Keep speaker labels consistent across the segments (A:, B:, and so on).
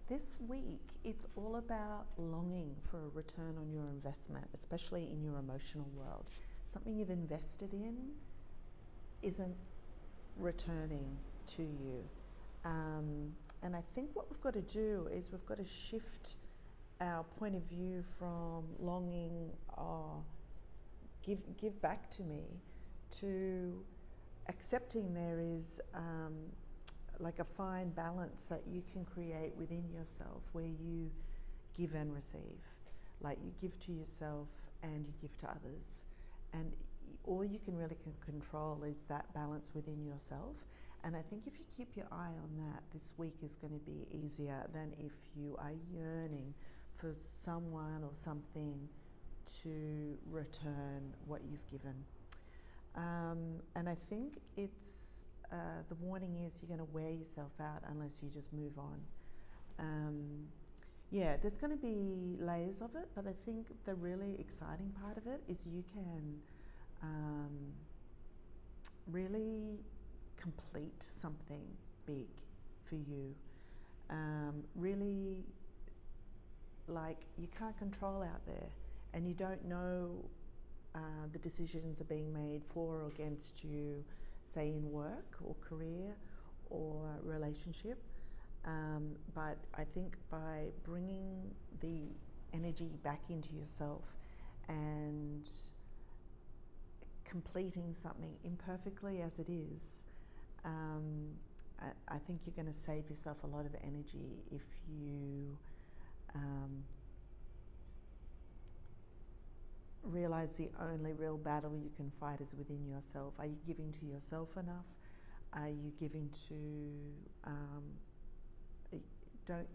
A: This week, it's all about longing for a return on your investment, especially in your emotional world. Something you've invested in isn't returning to you. And I think what we've got to do is we've got to shift our point of view from longing, oh, give back to me, to accepting there is like a fine balance that you can create within yourself where you give and receive. Like you give to yourself and you give to others. And all you can really control is that balance within yourself. And I think if you keep your eye on that, this week is going to be easier than if you are yearning for someone or something to return what you've given. And I think it's the warning is you're going to wear yourself out unless you just move on. Yeah, there's going to be layers of it, but I think the really exciting part of it is you can really complete something big for you. Really, like you can't control out there, and you don't know the decisions are being made for or against you, say in work or career or relationship. But I think by bringing the energy back into yourself and completing something imperfectly as it is, I think you're going to save yourself a lot of energy if you realize the only real battle you can fight is within yourself. Are you giving to yourself enough? Are you giving to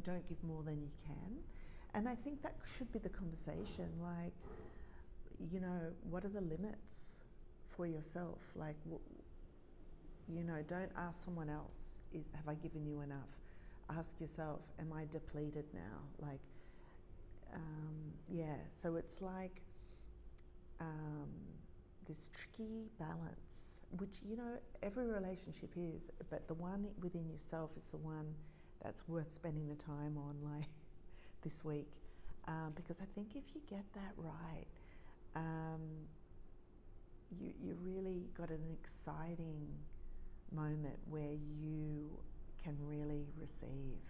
A: don't give more than you can? And I think that should be the conversation. Like, you know, what are the limits for yourself? Like, you know, don't ask someone else, have I given you enough? Ask yourself, am I depleted now? Like, yeah, so it's like this tricky balance, which, you know, every relationship is, but the one within yourself is the one that's worth spending the time on, like this week. Because I think if you get that right, you really got an exciting moment where you can really receive.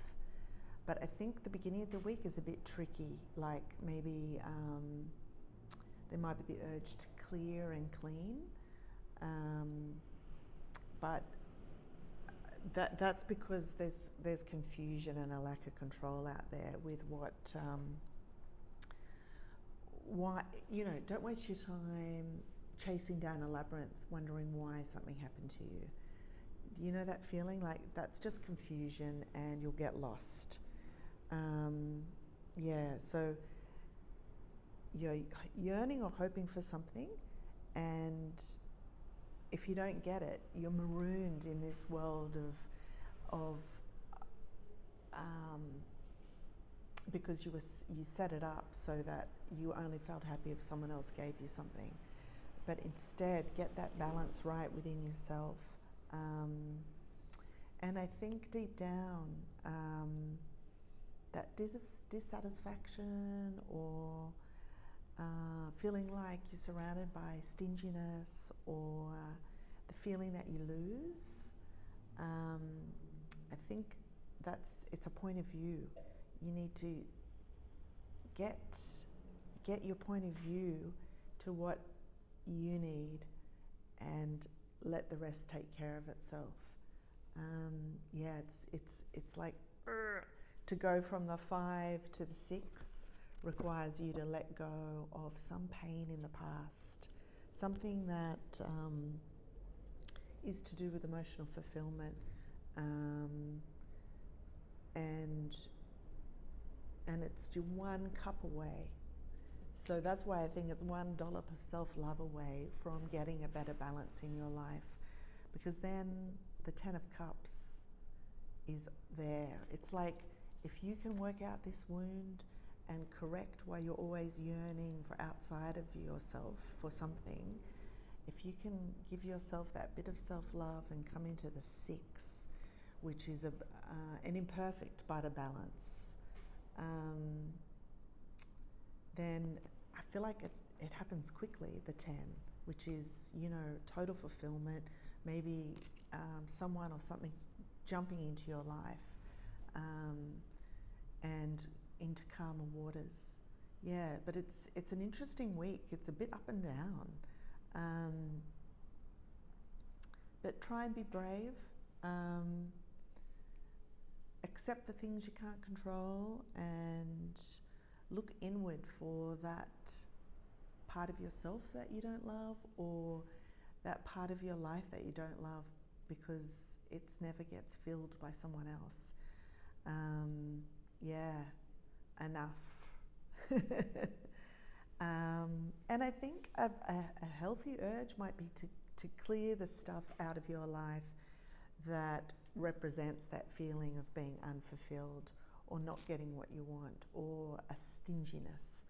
A: But I think the beginning of the week is a bit tricky, like maybe there might be the urge to clear and clean, but that's because there's confusion and a lack of control out there with what why, you know, don't waste your time chasing down a labyrinth wondering why something happened to you. Do you know that feeling? Like, that's just confusion and you'll get lost. Yeah, so you're yearning or hoping for something, and if you don't get it, you're marooned in this world of because you set it up so that you only felt happy if someone else gave you something. But instead, get that balance right within yourself. And I think deep down, that dissatisfaction or feeling like you're surrounded by stinginess or the feeling that you lose, I think it's a point of view. You need to get your point of view to what you need and let the rest take care of itself. Yeah, it's like to go from the 5 to the 6 requires you to let go of some pain in the past, something that is to do with emotional fulfillment, and it's just 1 cup away. So that's why I think it's 1 dollop of self-love away from getting a better balance in your life, because then the 10 of Cups is there. It's like, if you can work out this wound and correct why you're always yearning for outside of yourself for something, if you can give yourself that bit of self-love and come into the 6, which is an imperfect but a balance, then I feel like it happens quickly, the 10, which is, you know, total fulfillment, maybe someone or something jumping into your life, and into calmer waters. Yeah, but it's an interesting week. It's a bit up and down. But try and be brave. Accept the things you can't control and look inward for that part of yourself that you don't love, or that part of your life that you don't love, because it never gets filled by someone else. Yeah, enough. And I think a healthy urge might be to clear the stuff out of your life that represents that feeling of being unfulfilled or not getting what you want, or a stinginess.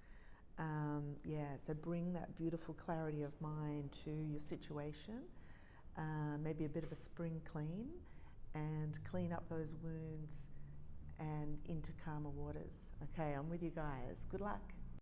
A: Yeah, so bring that beautiful clarity of mind to your situation, maybe a bit of a spring clean, and clean up those wounds and into calmer waters. Okay, I'm with you guys. Good luck.